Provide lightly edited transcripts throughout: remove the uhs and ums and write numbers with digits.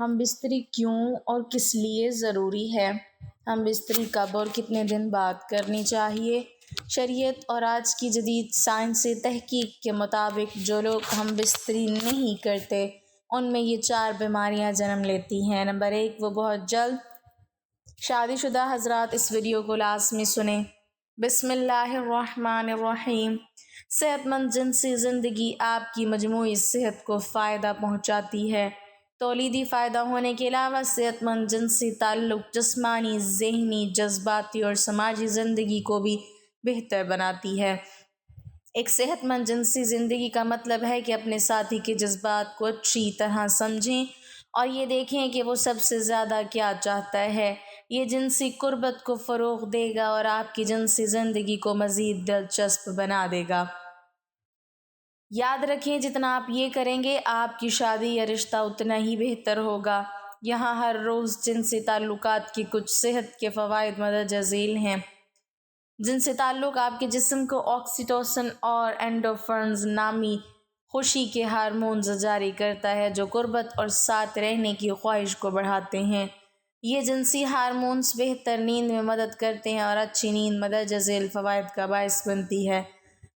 ہم بستری کیوں اور کس لیے ضروری ہے؟ ہم بستری کب اور کتنے دن بعد کرنی چاہیے؟ شریعت اور آج کی جدید سائنسی تحقیق کے مطابق جو لوگ ہم بستری نہیں کرتے ان میں یہ 4 بیماریاں جنم لیتی ہیں۔ نمبر 1، وہ بہت جلد۔ شادی شدہ حضرات اس ویڈیو کو لازمی سنیں۔ بسم اللہ الرحمن الرحیم۔ صحت مند جنسی زندگی آپ کی مجموعی صحت کو فائدہ پہنچاتی ہے۔ تولیدی فائدہ ہونے کے علاوہ صحت مند جنسی تعلق جسمانی، ذہنی، جذباتی اور سماجی زندگی کو بھی بہتر بناتی ہے۔ ایک صحت مند جنسی زندگی کا مطلب ہے کہ اپنے ساتھی کے جذبات کو اچھی طرح سمجھیں اور یہ دیکھیں کہ وہ سب سے زیادہ کیا چاہتا ہے۔ یہ جنسی قربت کو فروغ دے گا اور آپ کی جنسی زندگی کو مزید دلچسپ بنا دے گا۔ یاد رکھیں، جتنا آپ یہ کریں گے آپ کی شادی یا رشتہ اتنا ہی بہتر ہوگا۔ یہاں ہر روز جنسی تعلقات کی کچھ صحت کے فوائد مندرجہ ذیل ہیں۔ جنسی تعلق آپ کے جسم کو آکسیٹوسن اور اینڈورفنز نامی خوشی کے ہارمونز جاری کرتا ہے جو قربت اور ساتھ رہنے کی خواہش کو بڑھاتے ہیں۔ یہ جنسی ہارمونز بہتر نیند میں مدد کرتے ہیں اور اچھی نیند مندرجہ ذیل فوائد کا باعث بنتی ہے۔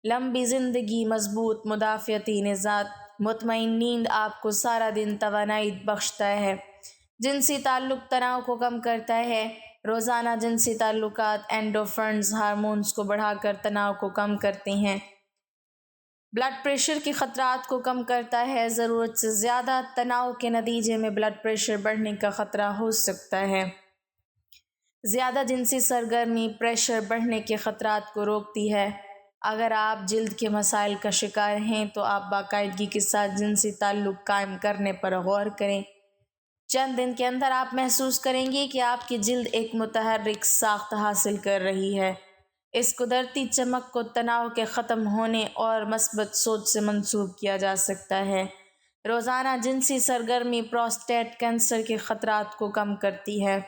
لمبی زندگی، مضبوط مدافعتی نظام، مطمئن نیند آپ کو سارا دن توانائی بخشتا ہے۔ جنسی تعلق تناؤ کو کم کرتا ہے۔ روزانہ جنسی تعلقات اینڈورفنز ہارمونز کو بڑھا کر تناؤ کو کم کرتے ہیں۔ بلڈ پریشر کے خطرات کو کم کرتا ہے۔ ضرورت سے زیادہ تناؤ کے نتیجے میں بلڈ پریشر بڑھنے کا خطرہ ہو سکتا ہے۔ زیادہ جنسی سرگرمی پریشر بڑھنے کے خطرات کو روکتی ہے۔ اگر آپ جلد کے مسائل کا شکار ہیں تو آپ باقاعدگی کے ساتھ جنسی تعلق قائم کرنے پر غور کریں۔ چند دن کے اندر آپ محسوس کریں گے کہ آپ کی جلد ایک متحرک ساخت حاصل کر رہی ہے۔ اس قدرتی چمک کو تناؤ کے ختم ہونے اور مثبت سوچ سے منسوب کیا جا سکتا ہے۔ روزانہ جنسی سرگرمی پروسٹیٹ کینسر کے خطرات کو کم کرتی ہے۔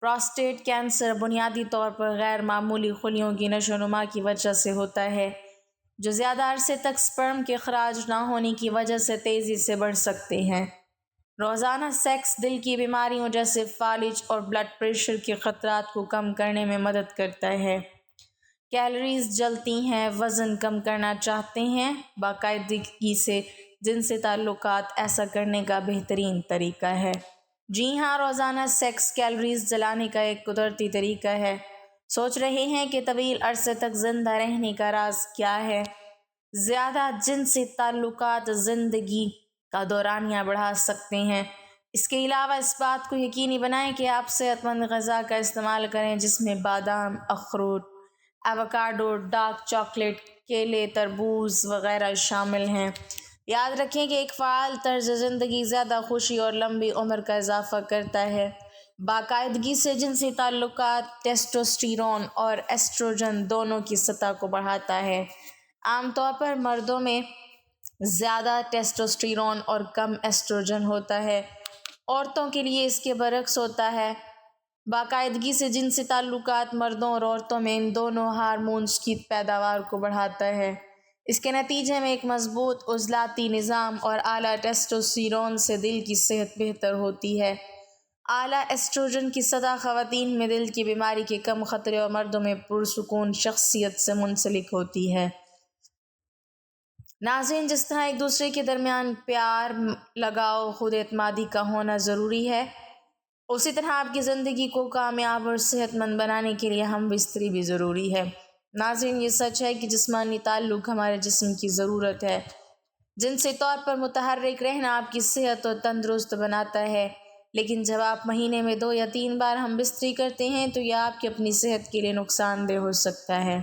پروسٹیٹ کینسر بنیادی طور پر غیر معمولی خلیوں کی نشو و نما کی وجہ سے ہوتا ہے جو زیادہ عرصے تک سپرم کے اخراج نہ ہونے کی وجہ سے تیزی سے بڑھ سکتے ہیں۔ روزانہ سیکس دل کی بیماریوں جیسے فالج اور بلڈ پریشر کے خطرات کو کم کرنے میں مدد کرتا ہے۔ کیلوریز جلتی ہیں، وزن کم کرنا چاہتے ہیں؟ باقاعدگی سے جنسی تعلقات ایسا کرنے کا بہترین طریقہ ہے۔ جی ہاں، روزانہ سیکس کیلوریز جلانے کا ایک قدرتی طریقہ ہے۔ سوچ رہے ہیں کہ طویل عرصے تک زندہ رہنے کا راز کیا ہے؟ زیادہ جنسی تعلقات زندگی کا دورانیہ بڑھا سکتے ہیں۔ اس کے علاوہ اس بات کو یقینی بنائیں کہ آپ صحت مند غذا کا استعمال کریں جس میں بادام، اخروٹ، ایووکاڈو، ڈارک چاکلیٹ، کیلے، تربوز وغیرہ شامل ہیں۔ یاد رکھیں کہ ایک فعال طرز زندگی زیادہ خوشی اور لمبی عمر کا اضافہ کرتا ہے۔ باقاعدگی سے جنسی تعلقات ٹیسٹوسٹیرون اور ایسٹروجن دونوں کی سطح کو بڑھاتا ہے۔ عام طور پر مردوں میں زیادہ ٹیسٹوسٹیرون اور کم ایسٹروجن ہوتا ہے، عورتوں کے لیے اس کے برعکس ہوتا ہے۔ باقاعدگی سے جنسی تعلقات مردوں اور عورتوں میں ان دونوں ہارمونز کی پیداوار کو بڑھاتا ہے۔ اس کے نتیجے میں ایک مضبوط عضلاتی نظام اور اعلیٰ ٹیسٹوسٹیرون سے دل کی صحت بہتر ہوتی ہے۔ اعلیٰ ایسٹروجن کی سطح خواتین میں دل کی بیماری کے کم خطرے اور مردوں میں پرسکون شخصیت سے منسلک ہوتی ہے۔ ناظرین، جس طرح ایک دوسرے کے درمیان پیار، لگاؤ، خود اعتمادی کا ہونا ضروری ہے، اسی طرح آپ کی زندگی کو کامیاب اور صحت مند بنانے کے لیے ہم بستری بھی ضروری ہے۔ ناظرین، یہ سچ ہے کہ جسمانی تعلق ہمارے جسم کی ضرورت ہے۔ جنسی طور پر متحرک رہنا آپ کی صحت کو تندرست بناتا ہے، لیکن جب آپ مہینے میں 2 یا 3 بار ہم بستری کرتے ہیں تو یہ آپ کی اپنی صحت کے لیے نقصان دہ ہو سکتا ہے۔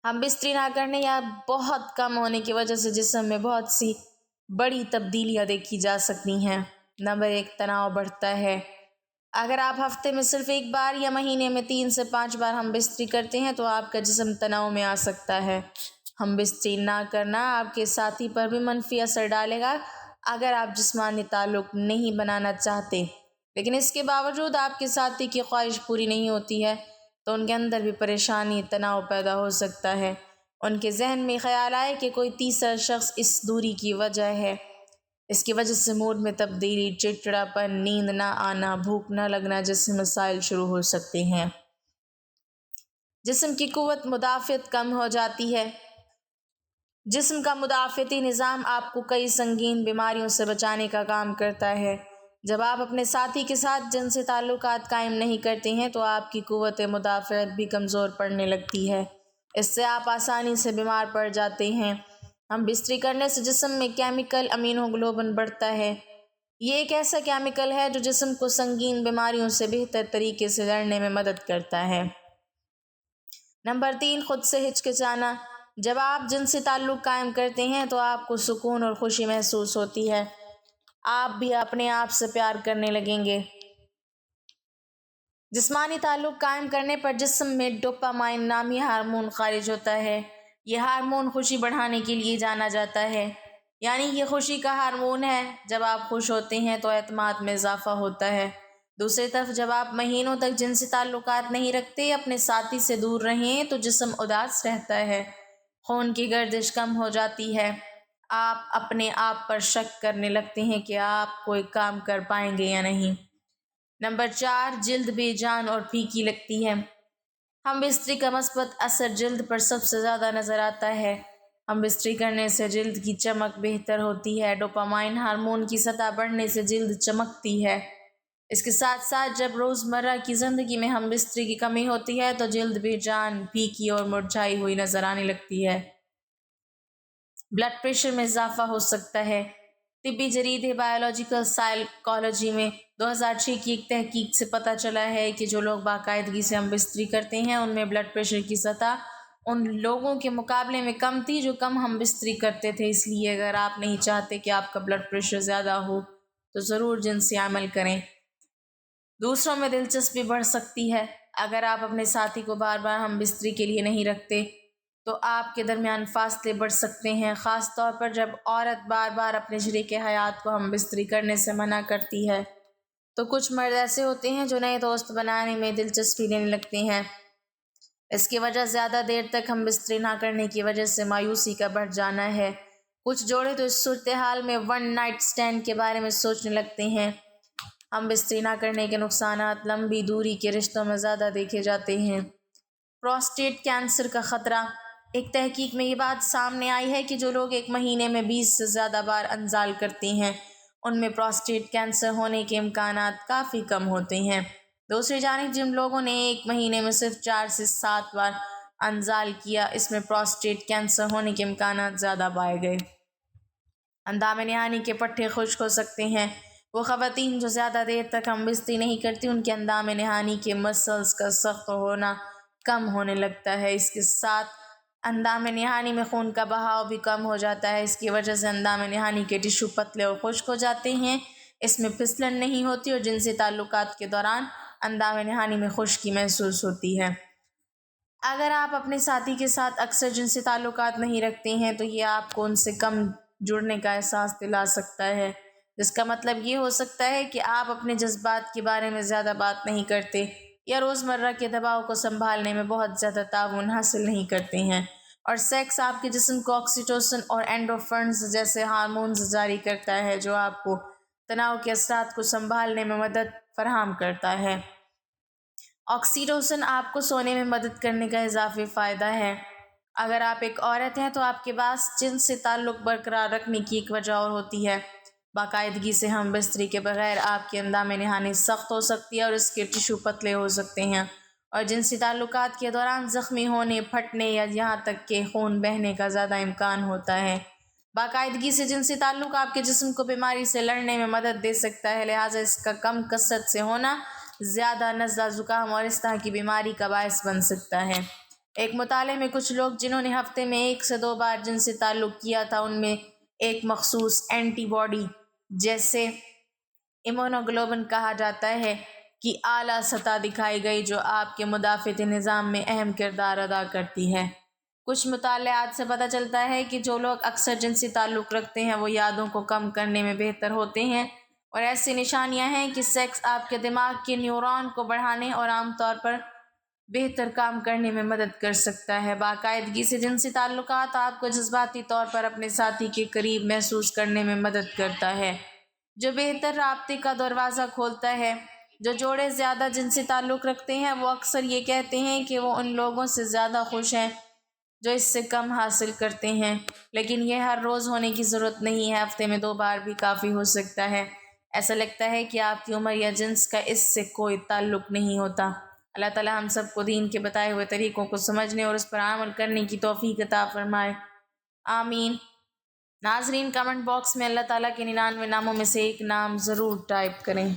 ہم بستری نہ کرنے یا بہت کم ہونے کی وجہ سے جسم میں بہت سی بڑی تبدیلیاں دیکھی جا سکتی ہیں۔ نمبر 1، تناؤ بڑھتا ہے۔ اگر آپ ہفتے میں صرف 1 بار یا مہینے میں 3 سے 5 بار ہم بستری کرتے ہیں تو آپ کا جسم تناؤ میں آ سکتا ہے۔ ہم بستری نہ کرنا آپ کے ساتھی پر بھی منفی اثر ڈالے گا۔ اگر آپ جسمانی تعلق نہیں بنانا چاہتے لیکن اس کے باوجود آپ کے ساتھی کی خواہش پوری نہیں ہوتی ہے تو ان کے اندر بھی پریشانی، تناؤ پیدا ہو سکتا ہے۔ ان کے ذہن میں خیال آئے کہ کوئی تیسرا شخص اس دوری کی وجہ ہے۔ اس کی وجہ سے موڈ میں تبدیلی، چڑچڑاپن، نیند نہ آنا، بھوک نہ لگنا جیسے مسائل شروع ہو سکتے ہیں۔ جسم کی قوت مدافعت کم ہو جاتی ہے۔ جسم کا مدافعتی نظام آپ کو کئی سنگین بیماریوں سے بچانے کا کام کرتا ہے۔ جب آپ اپنے ساتھی کے ساتھ جنسی تعلقات قائم نہیں کرتے ہیں تو آپ کی قوت مدافعت بھی کمزور پڑنے لگتی ہے۔ اس سے آپ آسانی سے بیمار پڑ جاتے ہیں۔ ہم بستری کرنے سے جسم میں کیمیکل ایمونوگلوبن بڑھتا ہے۔ یہ ایک ایسا کیمیکل ہے جو جسم کو سنگین بیماریوں سے بہتر طریقے سے لڑنے میں مدد کرتا ہے۔ نمبر 3، خود سے ہچکچانا۔ جب آپ جنسی تعلق قائم کرتے ہیں تو آپ کو سکون اور خوشی محسوس ہوتی ہے۔ آپ بھی اپنے آپ سے پیار کرنے لگیں گے۔ جسمانی تعلق قائم کرنے پر جسم میں ڈوپامائن نامی ہارمون خارج ہوتا ہے۔ یہ ہارمون خوشی بڑھانے کے لیے جانا جاتا ہے، یعنی یہ خوشی کا ہارمون ہے۔ جب آپ خوش ہوتے ہیں تو اعتماد میں اضافہ ہوتا ہے۔ دوسری طرف جب آپ مہینوں تک جنسی تعلقات نہیں رکھتے، اپنے ساتھی سے دور رہیں تو جسم اداس رہتا ہے، خون کی گردش کم ہو جاتی ہے، آپ اپنے آپ پر شک کرنے لگتے ہیں کہ آپ کوئی کام کر پائیں گے یا نہیں۔ نمبر 4، جلد بے جان اور پھیکی لگتی ہے۔ ہم بستری کا مثبت اثر جلد پر سب سے زیادہ نظر آتا ہے۔ ہم بستری کرنے سے جلد کی چمک بہتر ہوتی ہے۔ ڈوپامائن ہارمون کی سطح بڑھنے سے جلد چمکتی ہے۔ اس کے ساتھ ساتھ جب روزمرہ کی زندگی میں ہم بستری کی کمی ہوتی ہے تو جلد بے جان، پھیکی اور مرجھائی ہوئی نظر آنے لگتی ہے۔ بلڈ پریشر میں اضافہ ہو سکتا ہے۔ طبی جریدے بایولوجیکل سائیکالوجی میں 2006 کی ایک تحقیق سے پتہ چلا ہے کہ جو لوگ باقاعدگی سے ہم بستری کرتے ہیں ان میں بلڈ پریشر کی سطح ان لوگوں کے مقابلے میں کم تھی جو کم ہم بستری کرتے تھے۔ اس لیے اگر آپ نہیں چاہتے کہ آپ کا بلڈ پریشر زیادہ ہو تو ضرور جنسی عمل کریں۔ دوسروں میں دلچسپی بڑھ سکتی ہے۔ اگر آپ اپنے ساتھی کو بار بار ہم بستری کے لیے نہیں رکھتے تو آپ کے درمیان فاصلے بڑھ سکتے ہیں، خاص طور پر جب عورت بار بار اپنے شریک حیات کو ہم بستری کرنے سے منع کرتی ہے۔ تو کچھ مرد ایسے ہوتے ہیں جو نئے دوست بنانے میں دلچسپی لینے لگتے ہیں۔ اس کی وجہ زیادہ دیر تک ہم بستری نہ کرنے کی وجہ سے مایوسی کا بڑھ جانا ہے۔ کچھ جوڑے تو اس صورتحال میں ون نائٹ سٹینڈ کے بارے میں سوچنے لگتے ہیں۔ ہم بستری نہ کرنے کے نقصانات لمبی دوری کے رشتوں میں زیادہ دیکھے جاتے ہیں۔ پروسٹیٹ کینسر کا خطرہ۔ ایک تحقیق میں یہ بات سامنے آئی ہے کہ جو لوگ ایک مہینے میں 20 سے زیادہ بار انزال کرتے ہیں ان میں پروسٹیٹ کینسر ہونے کے امکانات کافی کم ہوتے ہیں۔ دوسری جانب جن لوگوں نے ایک مہینے میں صرف 4 سے 7 بار انزال کیا، اس میں پروسٹیٹ کینسر ہونے کے امکانات زیادہ پائے گئے۔ اندام نہانی کے پٹھے خشک ہو سکتے ہیں۔ وہ خواتین جو زیادہ دیر تک ہم بستری نہیں کرتی ان کے اندام نہانی کے مسلز کا سخت ہونا کم ہونے لگتا ہے۔ اس کے ساتھ اندام نہانی میں خون کا بہاؤ بھی کم ہو جاتا ہے۔ اس کی وجہ سے اندام نہانی کے ٹشو پتلے اور خشک ہو جاتے ہیں، اس میں پھسلن نہیں ہوتی اور جنسی تعلقات کے دوران اندام نہانی میں خشکی محسوس ہوتی ہے۔ اگر آپ اپنے ساتھی کے ساتھ اکثر جنسی تعلقات نہیں رکھتے ہیں تو یہ آپ کو ان سے کم جڑنے کا احساس دلا سکتا ہے، جس کا مطلب یہ ہو سکتا ہے کہ آپ اپنے جذبات کے بارے میں زیادہ بات نہیں کرتے یا روزمرہ کے دباؤ کو سنبھالنے میں بہت زیادہ تعاون حاصل نہیں کرتے ہیں، اور سیکس آپ کے جسم کو آکسیٹوسن اور اینڈورفنز جیسے ہارمونز جاری کرتا ہے جو آپ کو تناؤ کے اثرات کو سنبھالنے میں مدد فراہم کرتا ہے۔ آکسیٹوسن آپ کو سونے میں مدد کرنے کا اضافی فائدہ ہے۔ اگر آپ ایک عورت ہیں تو آپ کے پاس جنس سے تعلق برقرار رکھنے کی ایک وجہ اور ہوتی ہے۔ باقاعدگی سے ہم بستری کے بغیر آپ کی اندام نہانی سخت ہو سکتی ہے اور اس کے ٹشو پتلے ہو سکتے ہیں، اور جنسی تعلقات کے دوران زخمی ہونے، پھٹنے یا یہاں تک کہ خون بہنے کا زیادہ امکان ہوتا ہے۔ باقاعدگی سے جنسی تعلق آپ کے جسم کو بیماری سے لڑنے میں مدد دے سکتا ہے، لہٰذا اس کا کم کثرت سے ہونا زیادہ نزلہ، زکام اور اس طرح کی بیماری کا باعث بن سکتا ہے۔ ایک مطالعے میں کچھ لوگ جنہوں نے ہفتے میں 1 سے 2 بار جنسی تعلق کیا تھا ان میں ایک مخصوص اینٹی باڈی جسے ایمونوگلوبن کہا جاتا ہے کی اعلیٰ سطح دکھائی گئی جو آپ کے مدافعتی نظام میں اہم کردار ادا کرتی ہے۔ کچھ مطالعات سے پتہ چلتا ہے کہ جو لوگ اکثر جنسی تعلق رکھتے ہیں وہ یادوں کو کم کرنے میں بہتر ہوتے ہیں، اور ایسی نشانیاں ہیں کہ سیکس آپ کے دماغ کے نیورون کو بڑھانے اور عام طور پر بہتر کام کرنے میں مدد کر سکتا ہے۔ باقاعدگی سے جنسی تعلقات آپ کو جذباتی طور پر اپنے ساتھی کے قریب محسوس کرنے میں مدد کرتا ہے، جو بہتر رابطے کا دروازہ کھولتا ہے۔ جو جوڑے زیادہ جنسی تعلق رکھتے ہیں وہ اکثر یہ کہتے ہیں کہ وہ ان لوگوں سے زیادہ خوش ہیں جو اس سے کم حاصل کرتے ہیں، لیکن یہ ہر روز ہونے کی ضرورت نہیں ہے، ہفتے میں 2 بار بھی کافی ہو سکتا ہے۔ ایسا لگتا ہے کہ آپ کی عمر یا جنس کا اس سے کوئی تعلق نہیں ہوتا۔ اللہ تعالیٰ ہم سب کو دین کے بتائے ہوئے طریقوں کو سمجھنے اور اس پر عمل کرنے کی توفیق عطا فرمائے، آمین۔ ناظرین، کمنٹ باکس میں اللہ تعالیٰ کے 99 ناموں میں سے ایک نام ضرور ٹائپ کریں۔